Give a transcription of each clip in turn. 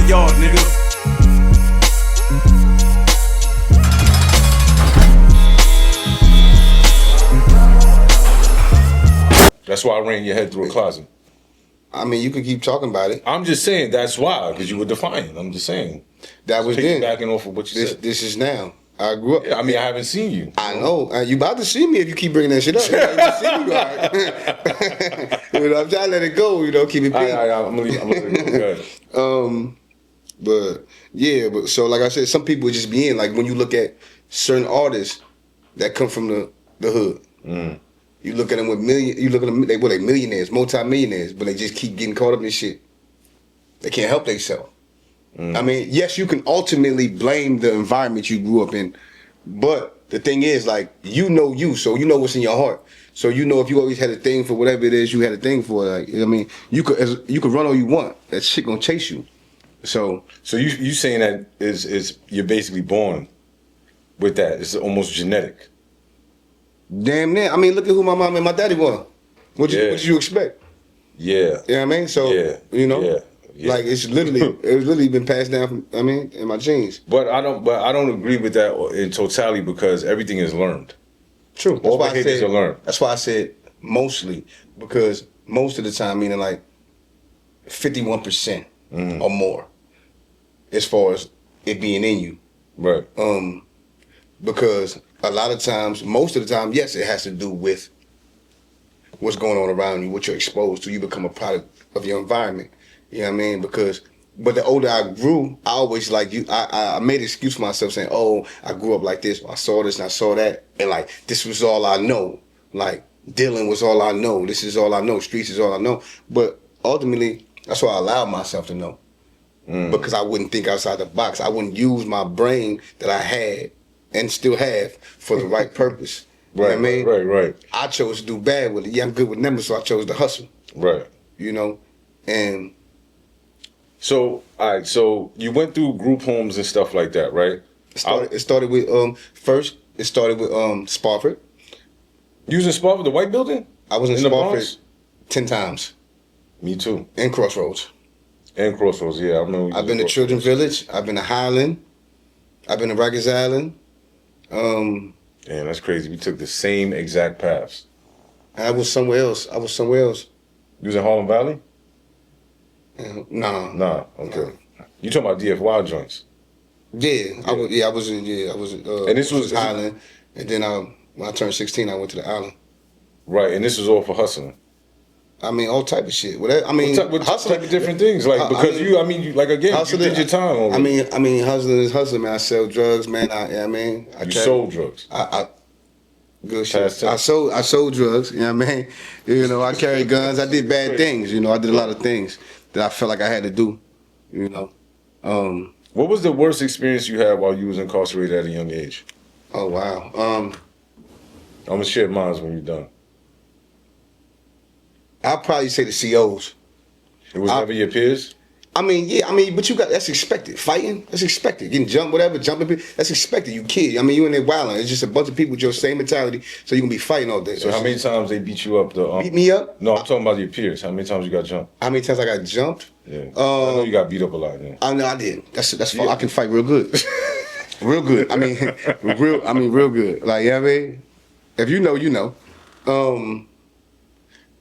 yard, nigga. That's why I ran your head through a closet. I mean, you could keep talking about it. I'm just saying that's why, because you were defiant. I'm just saying. That was then. Backing off of what you said. This is now. I grew up. Yeah, I mean, I haven't seen you. I know. You about to see me if you keep bringing that shit up. You know, I'm trying to let it go. You know, keep it big. I'm gonna let it go. But yeah, so like I said, some people just be in. Like when you look at certain artists that come from the hood. Mm. You look at them with you look at them, they millionaires, multi-millionaires, but they just keep getting caught up in shit. They can't help themselves. I mean, yes, you can ultimately blame the environment you grew up in, but the thing is, like, you know you, so you know what's in your heart. So you know if you always had a thing for whatever it is you had a thing for, like, I mean, you could run all you want. That shit gonna chase you. So you saying that is you're basically born with that. It's almost genetic. Damn near. I mean, look at who my mom and my daddy were. What did you expect? Yeah. You know what I mean? So you know. Yeah. Yeah. Like it's literally been passed down from, I mean, in my genes. But I don't agree with that in totality because everything is learned. True. All behaviors are learned. That's why I said mostly, because most of the time, meaning like 51% or more, as far as it being in you. Right. Because a lot of times, most of the time, yes, it has to do with what's going on around you, what you're exposed to. You become a product of your environment. You know what I mean? But the older I grew, I always I made an excuse for myself saying, oh, I grew up like this, or I saw this and I saw that, and like this was all I know. Like dealing was all I know. This is all I know. Streets is all I know. But ultimately, that's what I allowed myself to know. Because I wouldn't think outside the box. I wouldn't use my brain that I had and still have for the right purpose. Right, you know what I mean? Right. I chose to do bad with it. Yeah, I'm good with numbers, so I chose to hustle. Right. You know, and so all right. So you went through group homes and stuff like that, right? It started with first. It started with Spofford. You was in Spofford, the white building? I was in Spofford 10 times. Me too. And Crossroads. And Crossroads, yeah. I remember. I've been to Children's Village. I've been to Highland. I've been to Rikers Island. Damn, that's crazy. We took the same exact paths. I was somewhere else. You was in Harlem Valley? Nah. Okay. Nah. You talking about DFY joints? Yeah. I was in. And this was Highland, and then when I turned 16, I went to the island. Right, and this was all for hustling. I mean, all type of shit. I mean, what type of different things? Like because you did your time over. I mean, hustling is hustling, man. I sell drugs, man. You sold drugs. Good shit. I sold drugs. You know what I mean? You know, I carried guns. I did bad things. You know, I did a lot of things that I felt like I had to do. You know. What was the worst experience you had while you was incarcerated at a young age? Oh wow. I'm gonna share mine when you're done. I'll probably say the COs. It was never your peers? I mean, but that's expected. Fighting, that's expected. Getting jumped, whatever, jumping, that's expected. You kid. I mean, you in there wilding. It's just a bunch of people with your same mentality, so you can be fighting all day. So how many times they beat you up? Beat me up? No, I'm talking about your peers. How many times you got jumped? How many times I got jumped? Yeah. I know you got beat up a lot. Yeah. I know I did. That's fine. I can fight real good. Real good. I mean, real good. Like, you know what I mean? If you know, you know.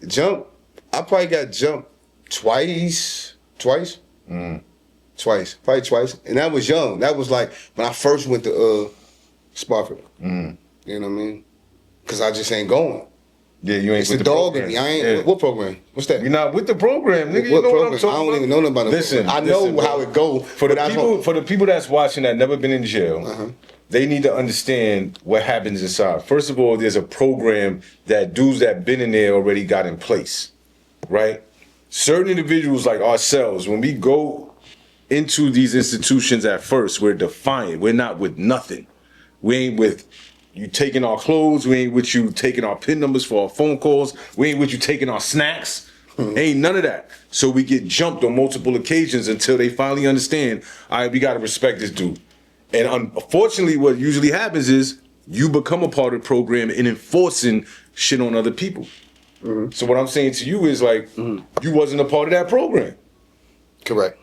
Jump. I probably got jumped twice. Twice, probably twice. And that was young. That was like when I first went to Spofford. You know what I mean? Because I just ain't going. Yeah, you ain't it's with the program. dog in me. I ain't. Yeah. What program? What's that? You're not with the program, nigga. What you know program? what I'm talking I don't about? even know nothing about it. Listen, I know how it go. For the people that's watching that never been in jail, they need to understand what happens inside. First of all, there's a program that dudes that been in there already got in place, right? Certain individuals like ourselves, when we go into these institutions at first, we're defiant. We're not with nothing. We ain't with you taking our clothes. We ain't with you taking our PIN numbers for our phone calls. We ain't with you taking our snacks. Ain't none of that. So we get jumped on multiple occasions until they finally understand, all right, we got to respect this dude. And unfortunately, what usually happens is you become a part of the program and enforcing shit on other people. So what I'm saying to you is like, you wasn't a part of that program. Correct.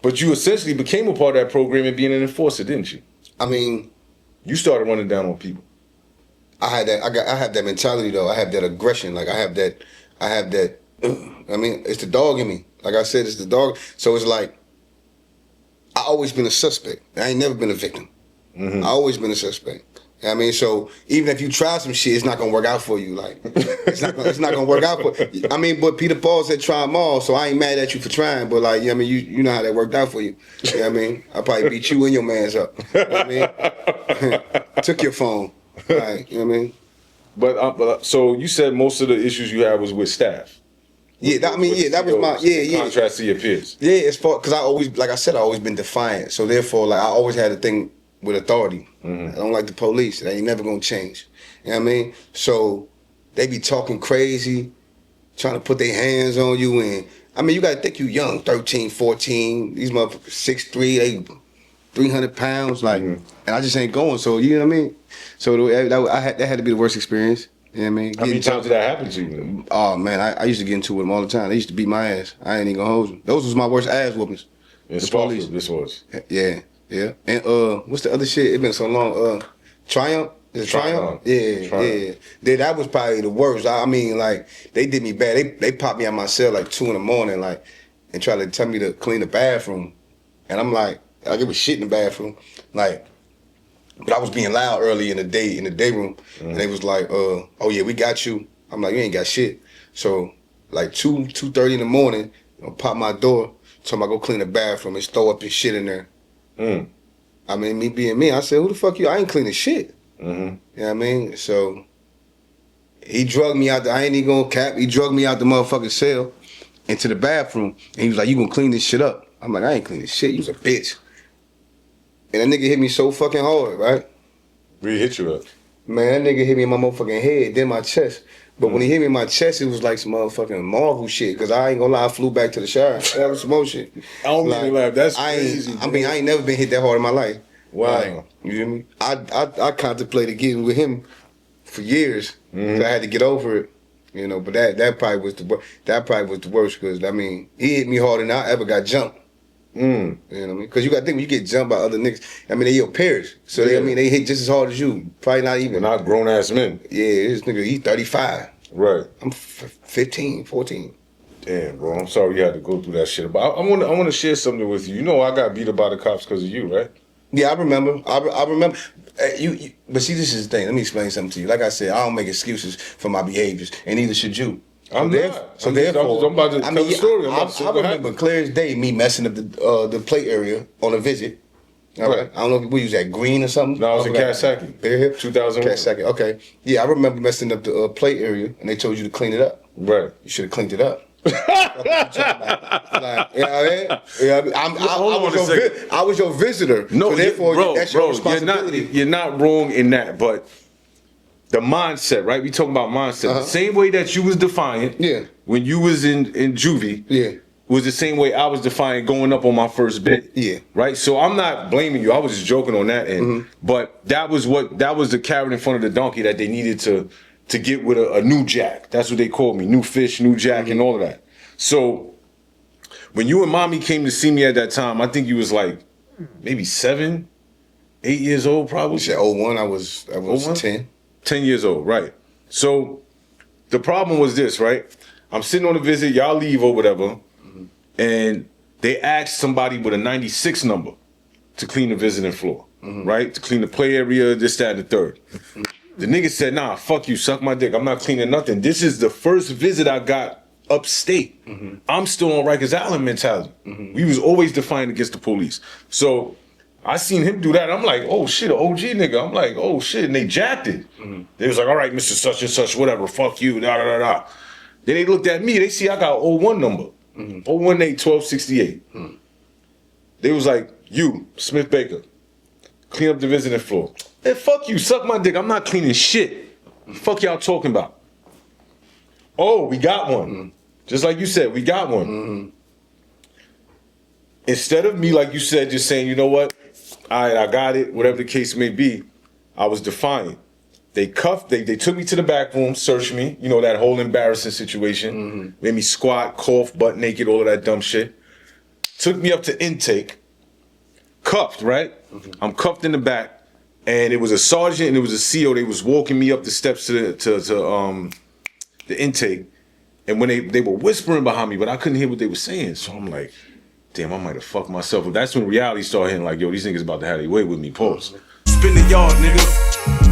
But you essentially became a part of that program and being an enforcer, didn't you? I mean, You started running down on people. I had that. I have that mentality though. I have that aggression. Like I have that. I mean, it's the dog in me. Like I said, it's the dog. So it's like I always been a suspect. I ain't never been a victim. I always been a suspect. You know what I mean, so even if you try some shit, it's not gonna work out for you. Like it's not gonna work out for. I mean, but Peter Paul said try them all, so I ain't mad at you for trying. But like, you know what I mean, you know how that worked out for you. You know what I mean, I probably beat you and your man's up. You know what I mean, took your phone. Like, you know what I mean. But so you said most of the issues you had was with staff. Yeah, that was my contrast to your peers. Yeah, it's for because I always, like I said, I always been defiant. So therefore, like I always had a thing with authority. I don't like the police. They ain't never gonna change. You know what I mean? So they be talking crazy, trying to put their hands on you, and I mean, you gotta think you young, 13, 14. These motherfuckers 6'3", they 300 pounds, like, and I just ain't going. So you know what I mean? So that had to be the worst experience. You know what I mean? How many times did that happen to you? Oh man, I used to get into it with them all the time. They used to beat my ass. I ain't even gonna hold you. Those was my worst ass whoopings. The police. This was. Yeah. And what's the other shit? It been so long. Triumph. Is it Triumph? Yeah. Yeah, that was probably the worst. I mean, like they did me bad. They popped me out my cell like 2 a.m, like, and tried to tell me to clean the bathroom, and I'm like, I give a shit in the bathroom, like. But I was being loud early in the day room, and they was like, "Oh yeah, we got you." I'm like, "You ain't got shit." So like 2:30 in the morning, pop my door, tell me I go clean the bathroom and throw up his shit in there. I mean, me being me, I said, "Who the fuck you? I ain't cleaning shit." You know what I mean? So he drugged me out. I ain't even gonna cap. He drugged me out the motherfucking cell into the bathroom, and he was like, "You gonna clean this shit up?" I'm like, "I ain't cleaning shit. You was a bitch." And that nigga hit me so fucking hard, right? Where he hit you up? Man, that nigga hit me in my motherfucking head, then my chest. But when he hit me in my chest, it was like some motherfucking Marvel shit. Cause I ain't gonna lie, I flew back to the shower. That was some more shit. I don't mean to laugh. That's crazy. I mean, I ain't never been hit that hard in my life. Wow. Like, you hear me? I contemplated getting with him for years. I had to get over it. You know, but that probably was the worst. Cause I mean, he hit me harder than I ever got jumped. You know what I mean? Because you got to think when you get jumped by other niggas, I mean, they your peers. So, they hit just as hard as you. Probably not even. They're not grown ass men. Yeah, this nigga, he 35. Right. I'm 15, 14. Damn, bro. I'm sorry you had to go through that shit. But I want to share something with you. You know I got beat up by the cops because of you, right? Yeah, I remember. I remember. You, but see, this is the thing. Let me explain something to you. Like I said, I don't make excuses for my behaviors, and neither should you. I'm about to tell the story. I remember clear as day me messing up the plate area on a visit. All right. I don't know if we was at Green or something. No, I was in Kasaki. Bear Hill? 2001. Kasaki, okay. Yeah, I remember messing up the plate area, and they told you to clean it up. Right. You should have cleaned it up. Like, you know what I mean? I was your visitor. No, so therefore, that's your bro, responsibility. you're not wrong in that, but the mindset, right? We talking about mindset. The same way that you was defiant when you was in juvie was the same way I was defiant going up on my first bit. Yeah. Right? So I'm not blaming you. I was just joking on that end. But that was the carrot in front of the donkey that they needed to get with a new jack. That's what they called me. New fish, new jack, and all of that. So when you and mommy came to see me at that time, I think you was like maybe 7, 8 years old probably. You said 01, I was 01? 10. 10 years old, right. So the problem was this, right? I'm sitting on a visit, y'all leave or whatever, and they asked somebody with a 96 number to clean the visiting floor, right? To clean the play area, this, that, and the third. The nigga said, nah, fuck you, suck my dick. I'm not cleaning nothing. This is the first visit I got upstate. I'm still on Rikers Island mentality. We was always defiant against the police. So I seen him do that. I'm like, oh shit, an OG nigga. I'm like, oh shit, and they jacked it. They was like, all right, Mr. Such and Such, whatever, fuck you, da da da da. Then they looked at me, they see I got an 01 number, 018 1268. They was like, you, Smith Baker, clean up the visiting floor. Hey, fuck you, suck my dick, I'm not cleaning shit. Fuck y'all talking about. Oh, we got one. Just like you said, we got one. Instead of me, like you said, just saying, you know what? All right, I got it, whatever the case may be, I was defiant. They took me to the back room, searched me, you know, that whole embarrassing situation. Made me squat, cough, butt naked, all of that dumb shit. took me up to intake, cuffed, right? I'm cuffed in the back, and it was a sergeant and it was a CO. They was walking me up the steps to the intake, and when they were whispering behind me, but I couldn't hear what they were saying. So I'm like, damn, I might have fucked myself up. That's when reality started hitting, like, yo, these niggas about to have their way with me. Pause. Spin the yard, nigga.